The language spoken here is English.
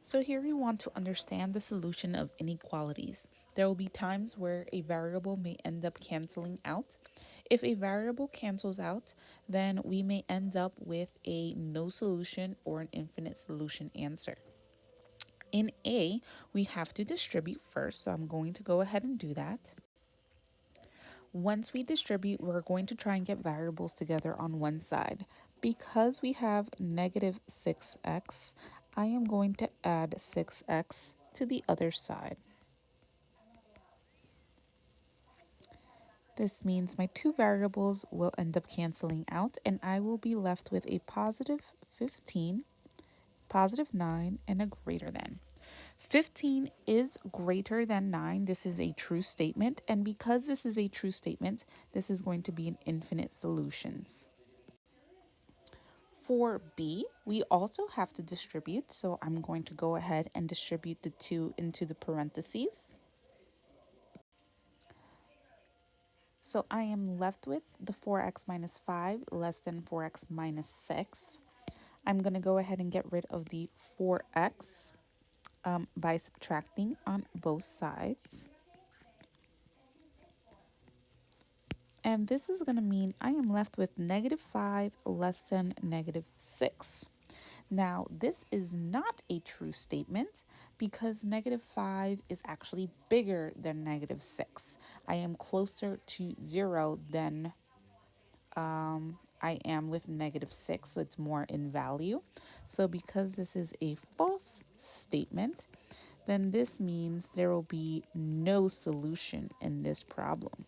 So here we want to understand the solution of inequalities. There will be times where a variable may end up canceling out. If a variable cancels out, then we may end up with a no solution or an infinite solution answer. In A, we have to distribute first, so I'm going to go ahead and do that. Once we distribute, we're going to try and get variables together on one side. Because we have negative 6x, I am going to add 6x to the other side. This means my two variables will end up canceling out and I will be left with a positive 15, positive 9, and a greater than. 15 is greater than 9. This is a true statement. And because this is a true statement, this is going to be an infinite solutions. For B, we also have to distribute. So I'm going to go ahead and distribute the 2 into the parentheses. So I am left with the 4x minus 5 less than 4x minus 6. I'm going to go ahead and get rid of the 4x by subtracting on both sides. And this is going to mean I am left with negative 5 less than negative 6. Now, this is not a true statement because negative 5 is actually bigger than negative 6. I am closer to 0 than I am with negative 6, so it's more in value. So because this is a false statement, then this means there will be no solution in this problem.